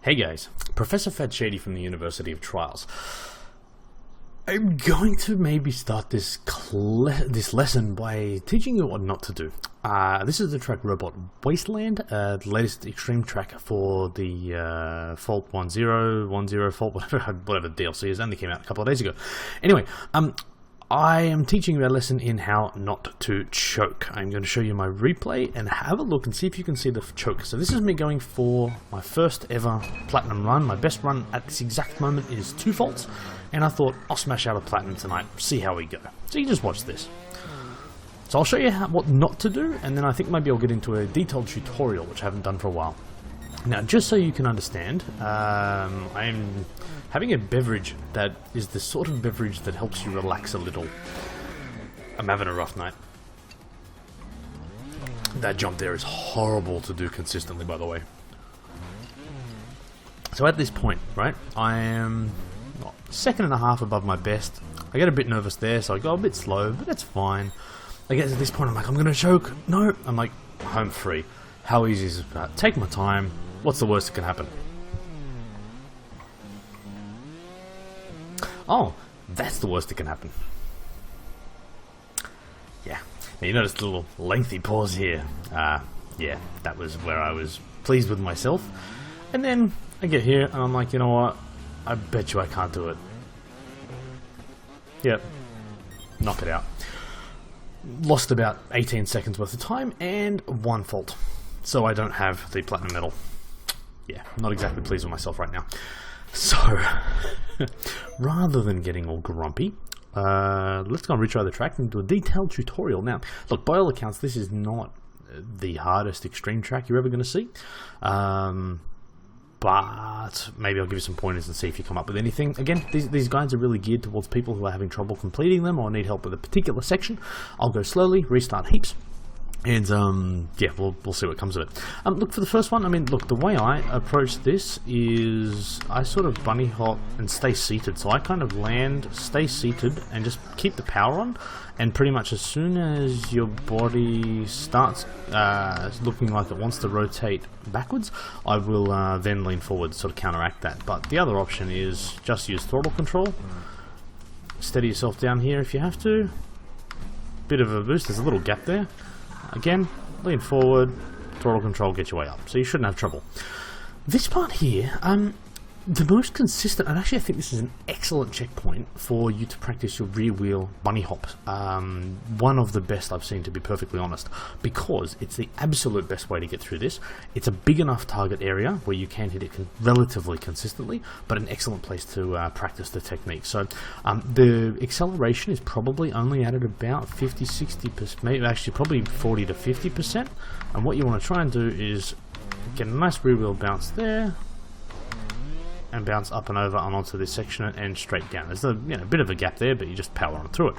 Hey guys, Professor Fat Shady from the University of Trials. I'm going to maybe start this lesson by teaching you what not to do. This is the track robot Wasteland, the latest extreme track for the Fault 1010 Fault, whatever the DLC is, only came out a couple of days ago. Anyway, I am teaching you a lesson in how not to choke. I'm going to show you my replay and have a look and see if you can see the choke. So this is me going for my first ever platinum run. My best run at this exact moment is 2 faults, and I thought I'll smash out a platinum tonight, see how we go. So you just watch this. So I'll show you what not to do, and then I think maybe I'll get into a detailed tutorial, which I haven't done for a while. Now, just so you can understand, I'm having a beverage that is the sort of beverage that helps you relax a little. I'm having a rough night. That jump there is horrible to do consistently, by the way. So at this point, right, I am a second and a half above my best. I get a bit nervous there, so I go a bit slow, but that's fine. I get to this point, I'm like, I'm going to choke. No, I'm like, home free. How easy is that? Take my time. What's the worst that can happen? Oh, that's the worst that can happen. Yeah. Now you notice the little lengthy pause here. Yeah, that was where I was pleased with myself. And then I get here and I'm like, you know what? I bet you I can't do it. Yep. Knock it out. Lost about 18 seconds worth of time and 1 fault. So I don't have the platinum medal. Yeah, not exactly pleased with myself right now. So, rather than getting all grumpy, let's go and retry the track and do a detailed tutorial. Now, look, by all accounts, this is not the hardest extreme track you're ever going to see. But maybe I'll give you some pointers and see if you come up with anything. Again, these guides are really geared towards people who are having trouble completing them or need help with a particular section. I'll go slowly, restart heaps. And yeah, we'll see what comes of it. Look, for the first one, I mean, look, the way I approach this is I sort of bunny hop and stay seated. So I kind of land, stay seated, and just keep the power on. And pretty much as soon as your body starts looking like it wants to rotate backwards, I will then lean forward to sort of counteract that. But the other option is just use throttle control. Steady yourself down here if you have to. Bit of a boost, there's a little gap there. Again, lean forward, throttle control, get your way up. So you shouldn't have trouble. This part here, the most consistent, and actually I think this is an excellent checkpoint for you to practice your rear wheel bunny hops. One of the best I've seen, to be perfectly honest, because it's the absolute best way to get through this. It's a big enough target area where you can hit it relatively consistently, but an excellent place to practice the technique. So the acceleration is probably only at about 50-60%, maybe actually probably 40 to 50%. And what you want to try and do is get a nice rear wheel bounce there, and bounce up and over and onto this section and straight down. There's a bit of a gap there, but you just power on through it.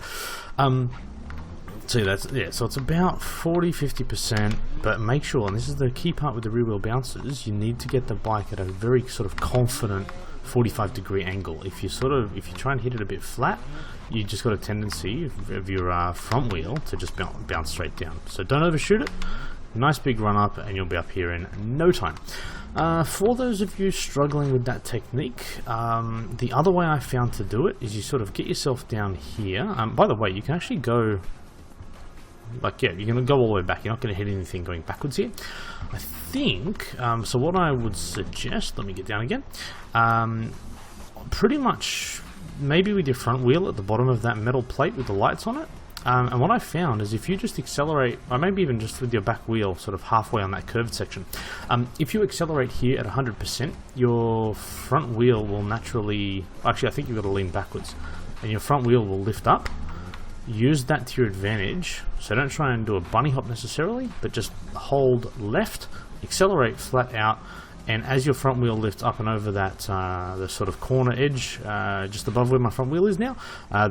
So that's so it's about 40-50%, but make sure, and this is the key part with the rear wheel bounces, you need to get the bike at a very sort of confident 45-degree angle. If you try and hit it a bit flat, you just got a tendency of your front wheel to just bounce straight down. So don't overshoot it. Nice big run up and you'll be up here in no time. For those of you struggling with that technique, the other way I found to do it is you sort of get yourself down here. By the way, you can actually go, like, yeah, you're going to go all the way back. You're not going to hit anything going backwards here. I think, so what I would suggest, let me get down again, pretty much maybe with your front wheel at the bottom of that metal plate with the lights on it. And what I found is if you just accelerate, or maybe even just with your back wheel sort of halfway on that curved section, if you accelerate here at 100%, your front wheel will naturally, actually I think you've got to lean backwards, and your front wheel will lift up. Use that to your advantage, so don't try and do a bunny hop necessarily, but just hold left, accelerate flat out, and as your front wheel lifts up and over that the sort of corner edge, just above where my front wheel is now,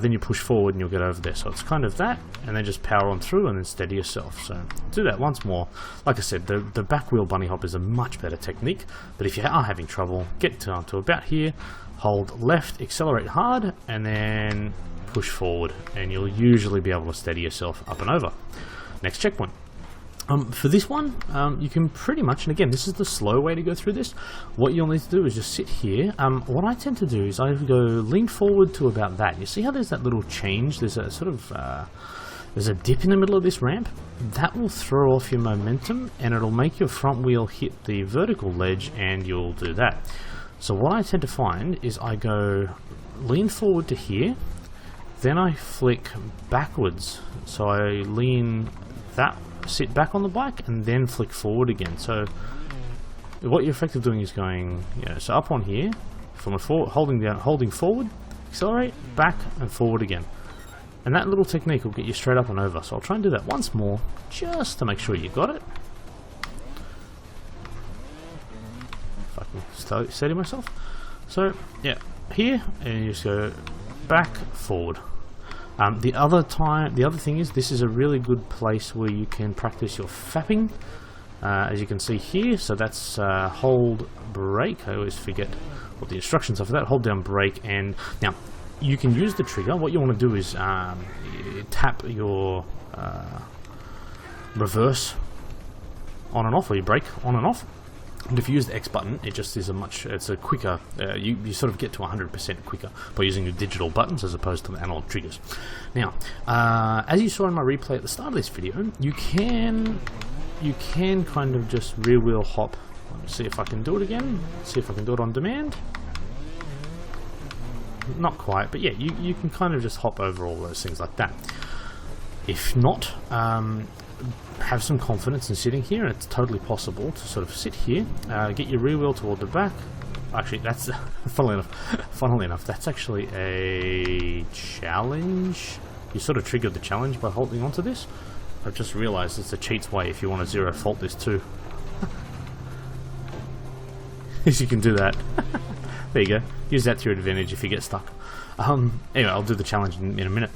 then you push forward and you'll get over there. So it's kind of that, and then just power on through and then steady yourself. So do that once more. Like I said, the back wheel bunny hop is a much better technique, but if you are having trouble, get down to about here, hold left, accelerate hard, and then push forward, and you'll usually be able to steady yourself up and over. Next checkpoint. For this one, you can pretty much, and again, this is the slow way to go through this. What you'll need to do is just sit here. What I tend to do is I go lean forward to about that. You see how there's that little change? There's a sort of, there's a dip in the middle of this ramp. That will throw off your momentum, and it'll make your front wheel hit the vertical ledge, and you'll do that. So what I tend to find is I go lean forward to here, then I flick backwards. So I lean that, sit back on the bike, and then flick forward again. So what you're effectively doing is going, so up on here, from a holding down, holding forward, accelerate, back, and forward again. And that little technique will get you straight up and over. So I'll try and do that once more, just to make sure you got it. If I can steady myself. So, yeah, here, and you just go back, forward. The other thing is, this is a really good place where you can practice your fapping, as you can see here. So that's hold, brake. I always forget what the instructions are for that. Hold down, brake, and now you can use the trigger. What you want to do is tap your reverse on and off, or your brake on and off. And if you use the X button, it just is it's a quicker, you sort of get to 100% quicker by using the digital buttons as opposed to the analog triggers. Now, as you saw in my replay at the start of this video, you can kind of just rear wheel hop. Let me see if I can do it again. See if I can do it on demand. Not quite, but yeah, you can kind of just hop over all those things like that. If not, have some confidence in sitting here, and it's totally possible to sort of sit here, get your rear wheel toward the back. Actually, that's funnily enough, that's actually a challenge. You sort of triggered the challenge by holding onto this. I've just realised it's a cheat's way if you want to zero fault this too. Yes, you can do that. There you go. Use that to your advantage if you get stuck. Anyway, I'll do the challenge in a minute.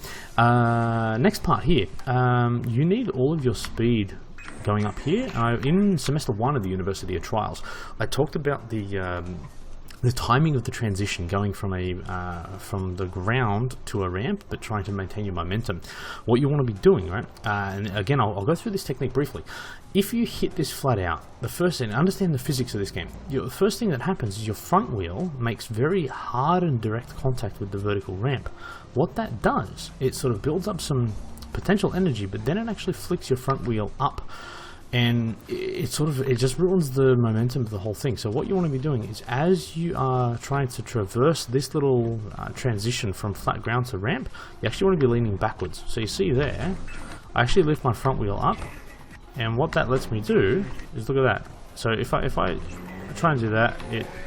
Next part here. You need all of your speed going up here. In semester 1 of the University of Trials, I talked about the timing of the transition going from the ground to a ramp, but trying to maintain your momentum. What you want to be doing, right? And again, I'll go through this technique briefly. If you hit this flat out, the first thing, understand the physics of this game. The first thing that happens is your front wheel makes very hard and direct contact with the vertical ramp. What that does, it sort of builds up some potential energy, but then it actually flicks your front wheel up. And it just ruins the momentum of the whole thing. So what you want to be doing is, as you are trying to traverse this little transition from flat ground to ramp, you actually want to be leaning backwards. So you see there, I actually lift my front wheel up, and what that lets me do is, look at that. So if I try and do that,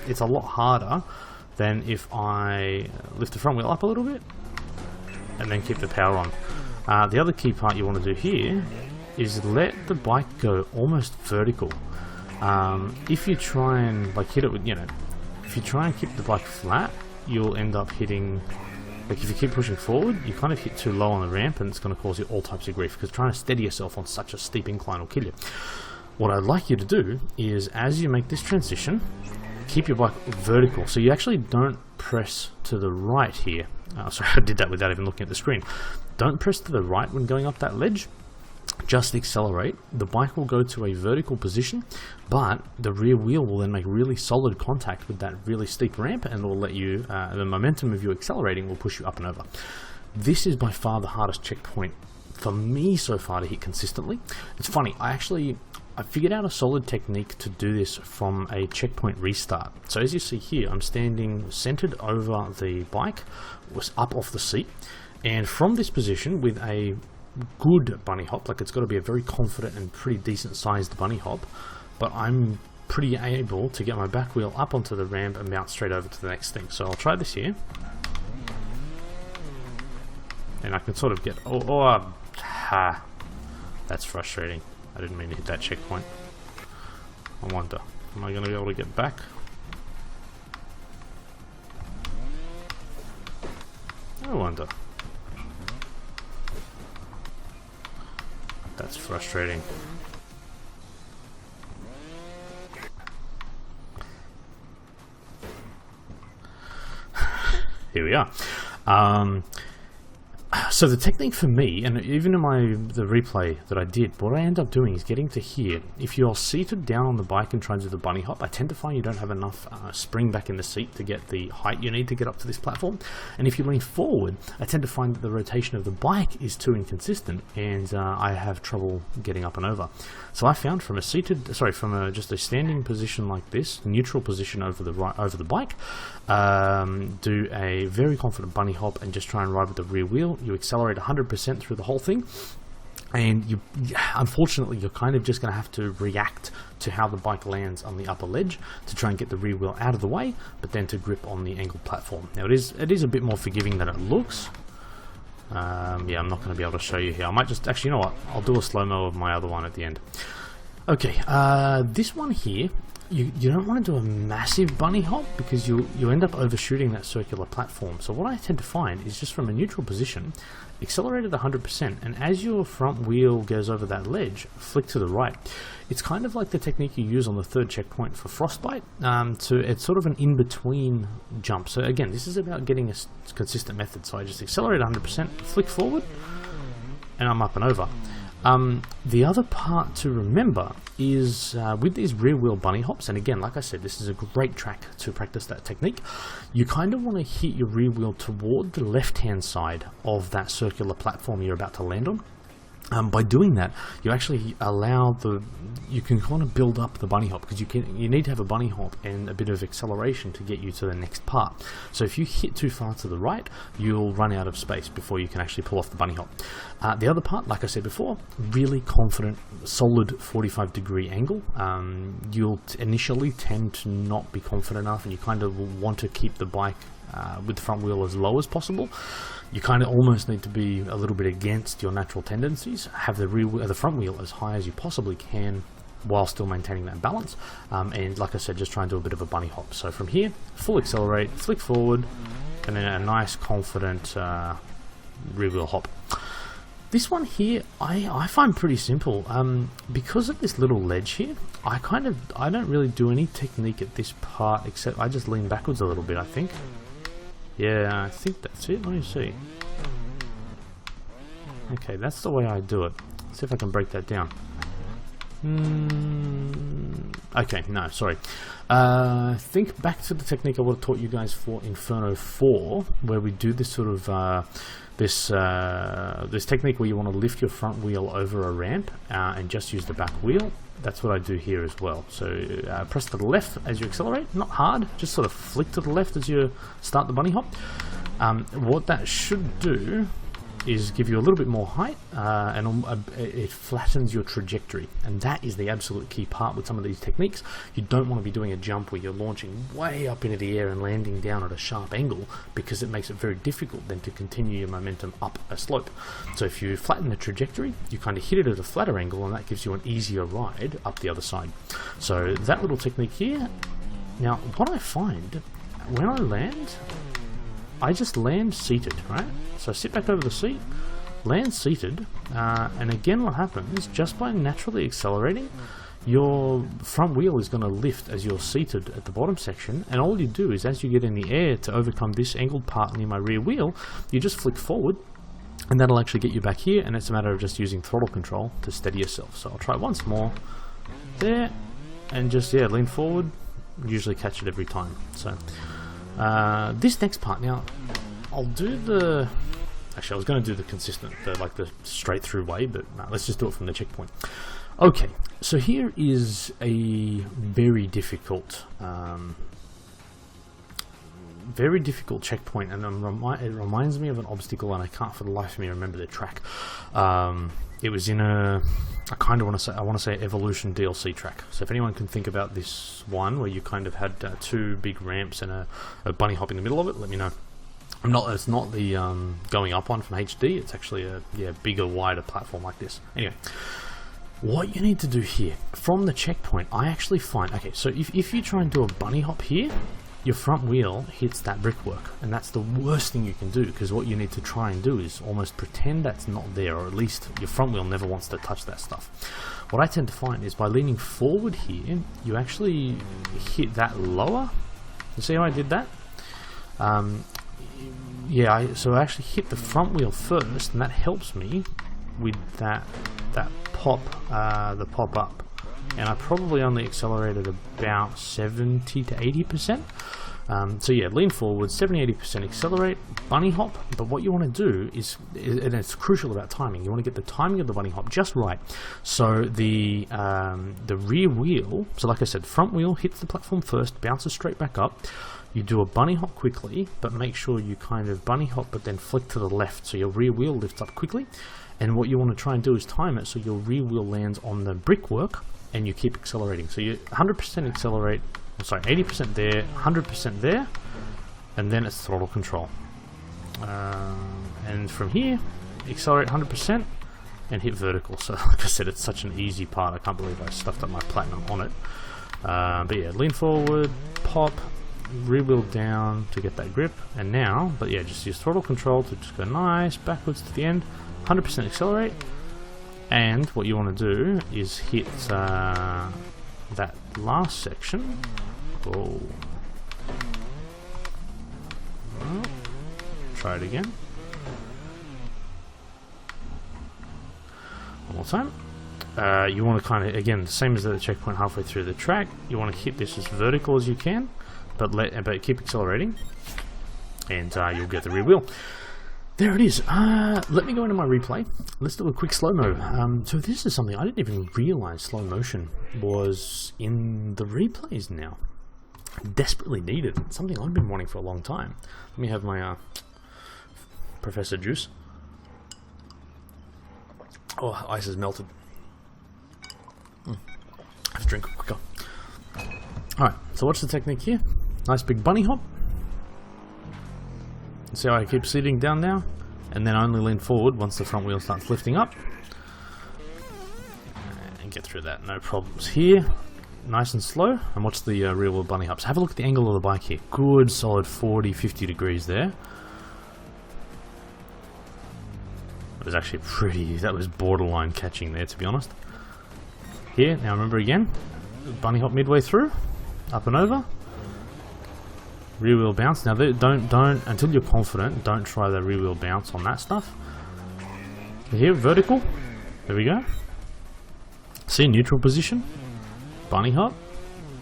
it's a lot harder than if I lift the front wheel up a little bit and then keep the power on. The other key part you want to do here is let the bike go almost vertical. If you try and hit it with, if you try and keep the bike flat, you'll end up hitting, if you keep pushing forward, you kind of hit too low on the ramp, and it's going to cause you all types of grief, because trying to steady yourself on such a steep incline will kill you. What I'd like you to do is, as you make this transition, keep your bike vertical, so you actually don't press to the right here. Sorry, I did that without even looking at the screen. Don't press to the right when going up that ledge. Just accelerate. The bike will go to a vertical position, but the rear wheel will then make really solid contact with that really steep ramp, and will let you, the momentum of you accelerating will push you up and over. This is by far the hardest checkpoint for me so far to hit consistently. It's funny, I figured out a solid technique to do this from a checkpoint restart. So as you see here, I'm standing centered over the bike, was up off the seat, and from this position with a good bunny hop, it's got to be a very confident and pretty decent sized bunny hop, but I'm pretty able to get my back wheel up onto the ramp and bounce straight over to the next thing. So I'll try this here, and I can sort of get, that's frustrating. I didn't mean to hit that checkpoint. I wonder, am I going to be able to get back? I wonder. That's frustrating. Here we are. So the technique for me, and even in the replay that I did, what I end up doing is getting to here. If you're seated down on the bike and trying to do the bunny hop, I tend to find you don't have enough spring back in the seat to get the height you need to get up to this platform. And if you lean forward, I tend to find that the rotation of the bike is too inconsistent, and I have trouble getting up and over. So I found from a just a standing position like this, neutral position over the bike, do a very confident bunny hop and just try and ride with the rear wheel. You accelerate 100% through the whole thing, and unfortunately you're kind of just going to have to react to how the bike lands on the upper ledge to try and get the rear wheel out of the way, but then to grip on the angled platform. Now it is a bit more forgiving than it looks. Yeah, I'm not going to be able to show you here. I might just, actually, you know what, I'll do a slow-mo of my other one at the end. Okay, this one here, you don't want to do a massive bunny hop because you end up overshooting that circular platform. So what I tend to find is just from a neutral position, accelerate at 100%, and as your front wheel goes over that ledge, flick to the right. It's kind of like the technique you use on the third checkpoint for frostbite. It's sort of an in-between jump. So again, this is about getting a consistent method. So I just accelerate 100%, flick forward, and I'm up and over. The other part to remember is with these rear wheel bunny hops, and again, like I said, this is a great track to practice that technique. You kind of want to hit your rear wheel toward the left-hand side of that circular platform you're about to land on. By doing that, you actually allow you can kind of build up the bunny hop, because you need to have a bunny hop and a bit of acceleration to get you to the next part. So if you hit too far to the right, you'll run out of space before you can actually pull off the bunny hop. The other part, like I said before, really confident, solid 45-degree angle. You'll initially tend to not be confident enough, and you kind of want to keep the bike with the front wheel as low as possible. You kind of almost need to be a little bit against your natural tendencies. Have the front wheel as high as you possibly can while still maintaining that balance. And like I said, just try and do a bit of a bunny hop. So from here, full accelerate, flick forward, and then a nice confident rear wheel hop. This one here, I find pretty simple. Because of this little ledge here, I don't really do any technique at this part, except I just lean backwards a little bit, I think. Yeah, I think that's it. Let me see. Okay, that's the way I do it. Let's see if I can break that down. Okay, no, sorry. Think back to the technique I would have taught you guys for Inferno 4, where we do this sort of this technique where you want to lift your front wheel over a ramp and just use the back wheel. That's what I do here as well. So press to the left as you accelerate, not hard, just sort of flick to the left as you start the bunny hop. What that should do is give you a little bit more height, and it flattens your trajectory, and that is the absolute key part with some of these techniques. You don't want to be doing a jump where you're launching way up into the air and landing down at a sharp angle, because it makes it very difficult then to continue your momentum up a slope. So if you flatten the trajectory, you kind of hit it at a flatter angle, and that gives you an easier ride up the other side. So that little technique here. Now what I find when I land, I just land seated, right? So sit back over the seat, land seated, and again what happens, just by naturally accelerating, your front wheel is going to lift as you're seated at the bottom section, and all you do is, as you get in the air to overcome this angled part near my rear wheel, you just flick forward, and that'll actually get you back here, and it's a matter of just using throttle control to steady yourself. So I'll try once more, there, and just, yeah, lean forward, usually catch it every time. So this next part, now I'll do the, actually I was going to do the consistent, like the straight through way, but no, let's just do it from the checkpoint. Okay, so here is a very difficult checkpoint, and it reminds me of an obstacle, and I can't for the life of me remember the track. It was in I want to say Evolution DLC track. So if anyone can think about this one where you kind of had two big ramps and a bunny hop in the middle of it, let me know. It's not the going up one from HD. It's actually a bigger, wider platform like this. Anyway, what you need to do here from the checkpoint, I actually find, okay, so if you try and do a bunny hop here, your front wheel hits that brickwork, and that's the worst thing you can do, because what you need to try and do is almost pretend that's not there, or at least your front wheel never wants to touch that stuff. What I tend to find is by leaning forward here, you actually hit that lower. You see how I did that? yeah, so I actually hit the front wheel first, and that helps me with that pop, the pop up. And I probably only accelerated about 70 to 80%. So yeah, lean forward, 70-80% accelerate, bunny hop. But what you want to do is, and it's crucial about timing, you want to get the timing of the bunny hop just right. So the rear wheel, so like I said, front wheel hits the platform first, bounces straight back up. You do a bunny hop quickly, but make sure you kind of bunny hop but then flick to the left, so your rear wheel lifts up quickly. And what you want to try and do is time it so your rear wheel lands on the brickwork and you keep accelerating. So you 100% accelerate, sorry, 80% there, 100% there, and then it's throttle control. And from here, accelerate 100% and hit vertical. So like I said, it's such an easy part. I can't believe I stuffed up my platinum on it. But yeah, lean forward, pop, rear wheel down to get that grip, and now, but yeah, just use throttle control to just go nice backwards to the end, 100% accelerate. And what you want to do is hit that last section. Oh. Well, try it again. One more time. You want to kind of, again, the same as the checkpoint halfway through the track, you want to hit this as vertical as you can, but keep accelerating, and you'll get the rear wheel. There it is. Let me go into my replay. Let's do a quick slow-mo. So this is something I didn't even realize slow motion was in the replays now. Desperately needed. It's something I've been wanting for a long time. Let me have my Professor Juice. Oh, ice is melted. I have to drink quicker. Alright, so what's the technique here? Nice big bunny hop. See how I keep sitting down now? And then only lean forward once the front wheel starts lifting up. And get through that, no problems here. Nice and slow. And watch the rear wheel bunny hops. Have a look at the angle of the bike here. Good solid 40-50 degrees there. It was actually pretty, that was borderline catching there, to be honest. Here, now remember again, bunny hop midway through, up and over. Rear wheel bounce. Now don't until you're confident, don't try the rear wheel bounce on that stuff. Here, vertical. There we go. See, neutral position. Bunny hop.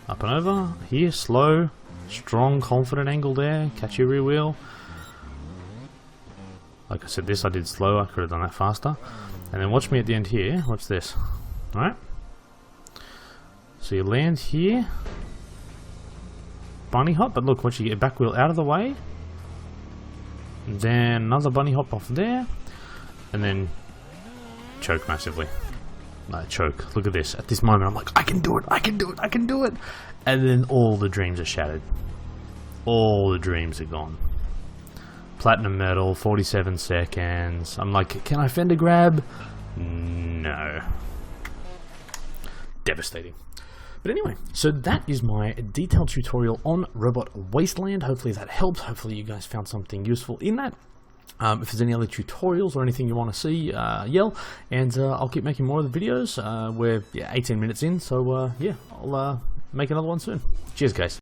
Up and over. Here, slow, strong, confident angle there. Catch your rear wheel. Like I said, this I did slow. I could have done that faster. And then watch me at the end here. Watch this. Alright. So you land here. Bunny hop, but look, once you get back wheel out of the way, then another bunny hop off there, and then choke massively. Choke. Look at this. At this moment, I'm like, I can do it, I can do it, I can do it. And then all the dreams are shattered. All the dreams are gone. Platinum medal, 47 seconds. I'm like, can I fender grab? No. Devastating. But anyway, so that is my detailed tutorial on Robot Wasteland. Hopefully that helped. Hopefully you guys found something useful in that. If there's any other tutorials or anything you want to see, yell, and I'll keep making more of the videos. We're 18 minutes in, so yeah, I'll make another one soon. Cheers, guys.